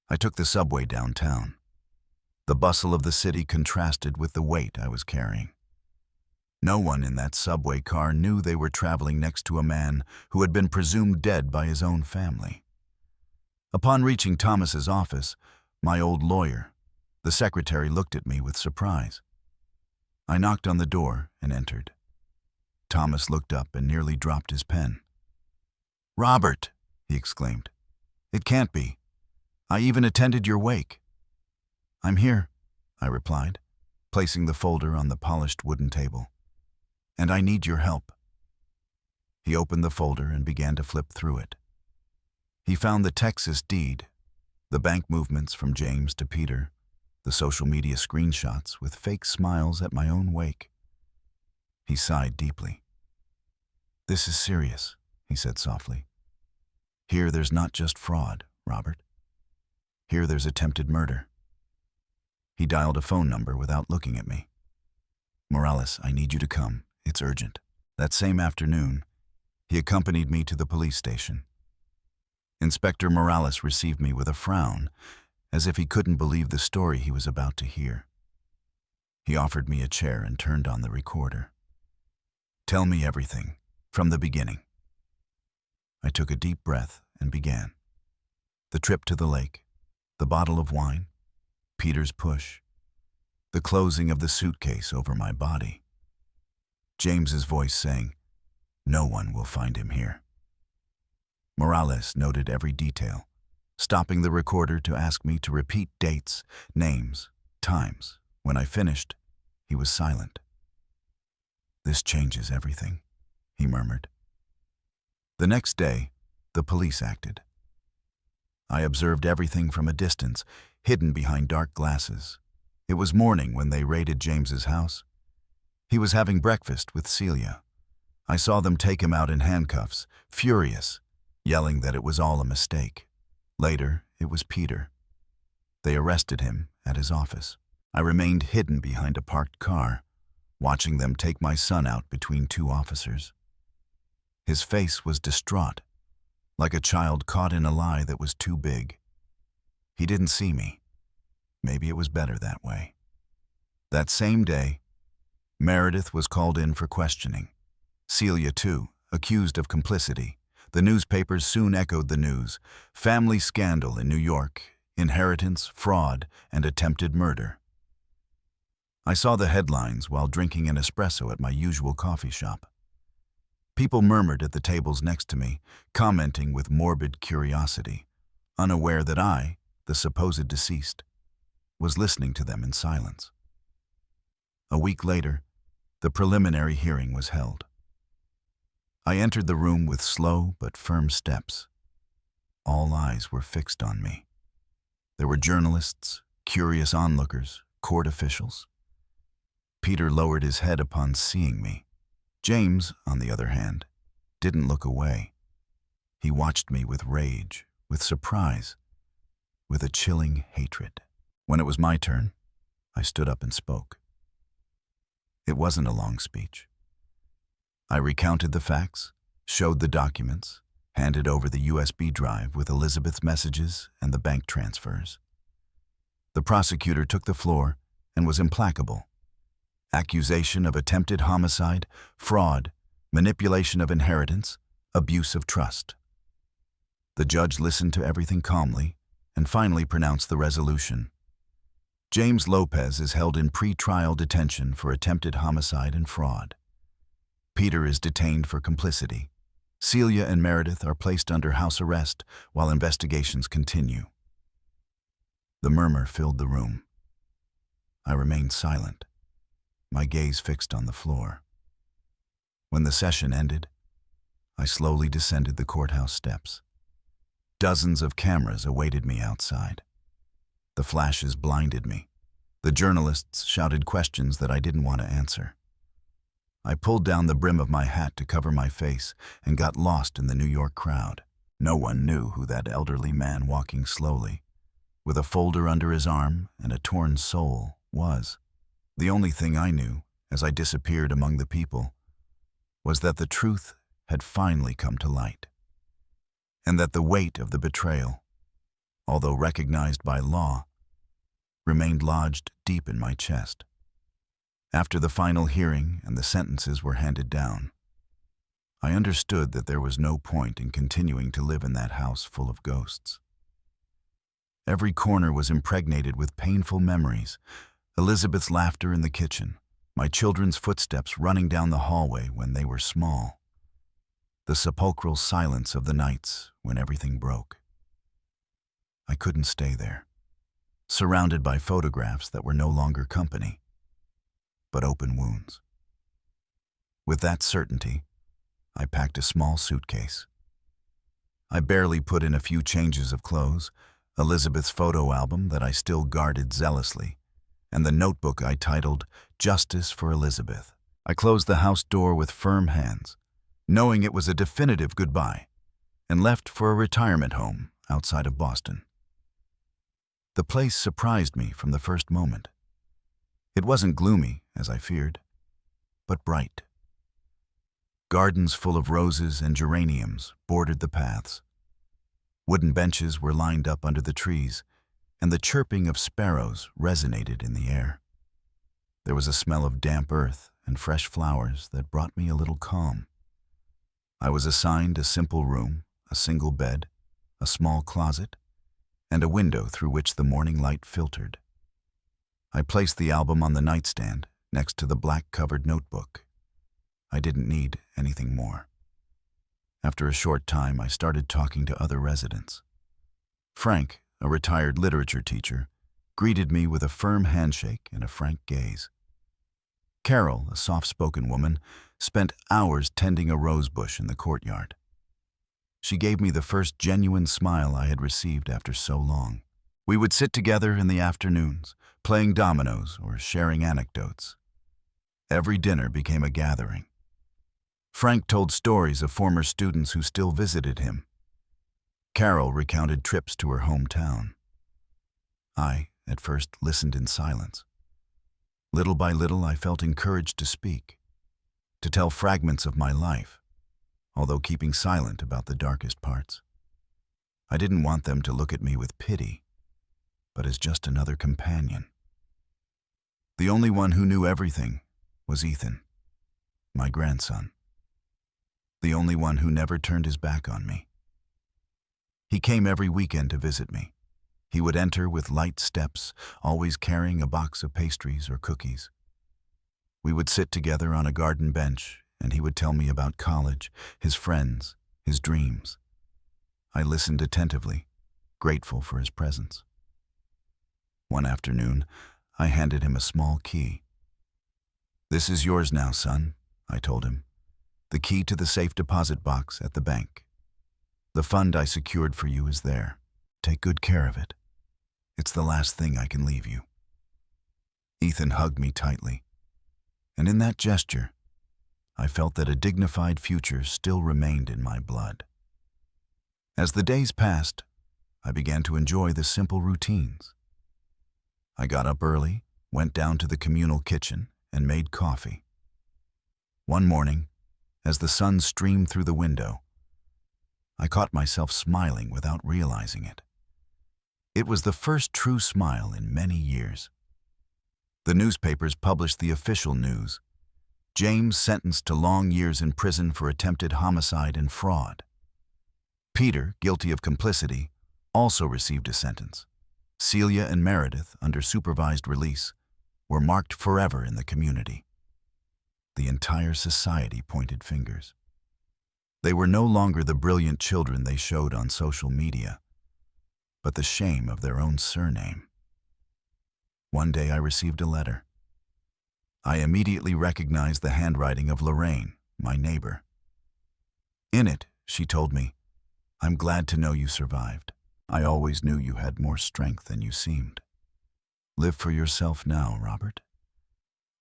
I took the subway downtown. The bustle of the city contrasted with the weight I was carrying. No one in that subway car knew they were traveling next to a man who had been presumed dead by his own family. Upon reaching Thomas's office, my old lawyer, the secretary looked at me with surprise. I knocked on the door and entered. Thomas looked up and nearly dropped his pen. "Robert," he exclaimed, "it can't be. I even attended your wake." "I'm here," I replied, placing the folder on the polished wooden table. "And I need your help." He opened the folder and began to flip through it. He found the Texas deed, the bank movements from James to Peter, the social media screenshots with fake smiles at my own wake. He sighed deeply. "This is serious," he said softly. "Here there's not just fraud, Robert. Here there's attempted murder." He dialed a phone number without looking at me. "Morales, I need you to come. It's urgent." That same afternoon, he accompanied me to the police station. Inspector Morales received me with a frown, as if he couldn't believe the story he was about to hear. He offered me a chair and turned on the recorder. "Tell me everything, from the beginning." I took a deep breath and began. The trip to the lake, the bottle of wine, Peter's push, the closing of the suitcase over my body. James's voice saying, "No one will find him here." Morales noted every detail, stopping the recorder to ask me to repeat dates, names, times. When I finished, he was silent. "This changes everything," he murmured. The next day, the police acted. I observed everything from a distance, hidden behind dark glasses. It was morning when they raided James's house. He was having breakfast with Celia. I saw them take him out in handcuffs, furious, yelling that it was all a mistake. Later, it was Peter. They arrested him at his office. I remained hidden behind a parked car, watching them take my son out between two officers. His face was distraught, like a child caught in a lie that was too big. He didn't see me. Maybe it was better that way. That same day, Meredith was called in for questioning. Celia, too, accused of complicity. The newspapers soon echoed the news. Family scandal in New York, inheritance, fraud, and attempted murder. I saw the headlines while drinking an espresso at my usual coffee shop. People murmured at the tables next to me, commenting with morbid curiosity, unaware that I, the supposed deceased, was listening to them in silence. A week later, the preliminary hearing was held. I entered the room with slow but firm steps. All eyes were fixed on me. There were journalists, curious onlookers, court officials. Peter lowered his head upon seeing me. James, on the other hand, didn't look away. He watched me with rage, with surprise, with a chilling hatred. When it was my turn, I stood up and spoke. It wasn't a long speech. I recounted the facts, showed the documents, handed over the USB drive with Elizabeth's messages and the bank transfers. The prosecutor took the floor and was implacable. Accusation of attempted homicide, fraud, manipulation of inheritance, abuse of trust. The judge listened to everything calmly and finally pronounced the resolution. James Lopez is held in pre-trial detention for attempted homicide and fraud. Peter is detained for complicity. Celia and Meredith are placed under house arrest while investigations continue. The murmur filled the room. I remained silent, my gaze fixed on the floor. When the session ended, I slowly descended the courthouse steps. Dozens of cameras awaited me outside. The flashes blinded me. The journalists shouted questions that I didn't want to answer. I pulled down the brim of my hat to cover my face and got lost in the New York crowd. No one knew who that elderly man walking slowly, with a folder under his arm and a torn sole, was. The only thing I knew, as I disappeared among the people, was that the truth had finally come to light, and that the weight of the betrayal, although recognized by law, remained lodged deep in my chest. After the final hearing and the sentences were handed down, I understood that there was no point in continuing to live in that house full of ghosts. Every corner was impregnated with painful memories, Elizabeth's laughter in the kitchen, my children's footsteps running down the hallway when they were small, the sepulchral silence of the nights when everything broke. I couldn't stay there, surrounded by photographs that were no longer company, but open wounds. With that certainty, I packed a small suitcase. I barely put in a few changes of clothes, Elizabeth's photo album that I still guarded zealously, and the notebook I titled Justice for Elizabeth. I closed the house door with firm hands, knowing it was a definitive goodbye, and left for a retirement home outside of Boston. The place surprised me from the first moment. It wasn't gloomy, as I feared, but bright. Gardens full of roses and geraniums bordered the paths. Wooden benches were lined up under the trees, and the chirping of sparrows resonated in the air. There was a smell of damp earth and fresh flowers that brought me a little calm. I was assigned a simple room, a single bed, a small closet, and a window through which the morning light filtered. I placed the album on the nightstand next to the black-covered notebook. I didn't need anything more. After a short time, I started talking to other residents. Frank, a retired literature teacher, greeted me with a firm handshake and a frank gaze. Carol, a soft-spoken woman, spent hours tending a rose bush in the courtyard. She gave me the first genuine smile I had received after so long. We would sit together in the afternoons, playing dominoes or sharing anecdotes. Every dinner became a gathering. Frank told stories of former students who still visited him. Carol recounted trips to her hometown. I, at first, listened in silence. Little by little, I felt encouraged to speak, to tell fragments of my life, although keeping silent about the darkest parts. I didn't want them to look at me with pity, but as just another companion. The only one who knew everything was Ethan, my grandson. The only one who never turned his back on me. He came every weekend to visit me. He would enter with light steps, always carrying a box of pastries or cookies. We would sit together on a garden bench, and he would tell me about college, his friends, his dreams. I listened attentively, grateful for his presence. One afternoon, I handed him a small key. "This is yours now, son," I told him. "The key to the safe deposit box at the bank. The fund I secured for you is there. Take good care of it. It's the last thing I can leave you." Ethan hugged me tightly, and in that gesture, I felt that a dignified future still remained in my blood. As the days passed, I began to enjoy the simple routines. I got up early, went down to the communal kitchen, and made coffee. One morning, as the sun streamed through the window, I caught myself smiling without realizing it. It was the first true smile in many years. The newspapers published the official news: James sentenced to long years in prison for attempted homicide and fraud. Peter, guilty of complicity, also received a sentence. Celia and Meredith, under supervised release, were marked forever in the community. The entire society pointed fingers. They were no longer the brilliant children they showed on social media, but the shame of their own surname. One day I received a letter. I immediately recognized the handwriting of Lorraine, my neighbor. In it, she told me, "I'm glad to know you survived. I always knew you had more strength than you seemed. Live for yourself now, Robert.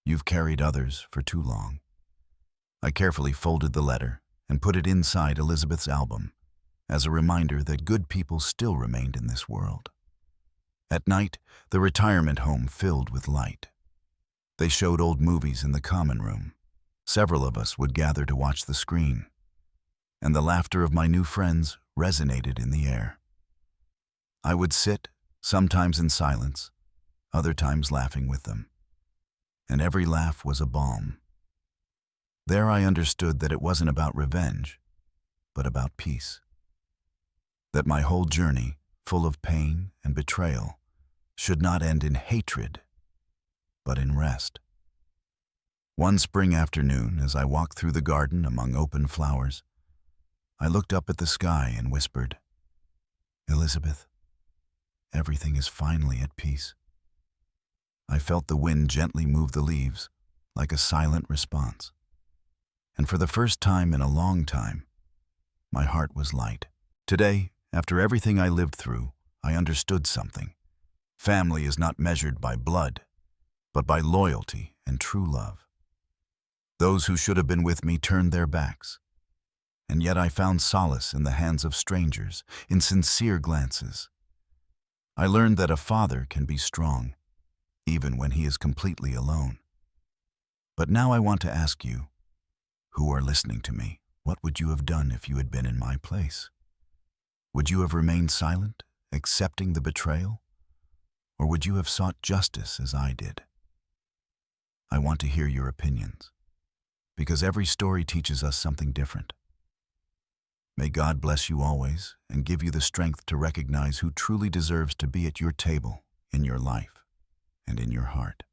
You've carried others for too long." I carefully folded the letter and put it inside Elizabeth's album, as a reminder that good people still remained in this world. At night, the retirement home filled with light. They showed old movies in the common room. Several of us would gather to watch the screen, and the laughter of my new friends resonated in the air. I would sit, sometimes in silence, other times laughing with them, and every laugh was a balm. There I understood that it wasn't about revenge, but about peace. That my whole journey, full of pain and betrayal, should not end in hatred, but in rest. One spring afternoon, as I walked through the garden among open flowers, I looked up at the sky and whispered, "Elizabeth, everything is finally at peace." I felt the wind gently move the leaves, like a silent response. And for the first time in a long time, my heart was light. Today, after everything I lived through, I understood something. Family is not measured by blood, but by loyalty and true love. Those who should have been with me turned their backs, and yet I found solace in the hands of strangers, in sincere glances. I learned that a father can be strong, even when he is completely alone. But now I want to ask you, who are listening to me, what would you have done if you had been in my place? Would you have remained silent, accepting the betrayal? Or would you have sought justice as I did? I want to hear your opinions, because every story teaches us something different. May God bless you always and give you the strength to recognize who truly deserves to be at your table, in your life, and in your heart.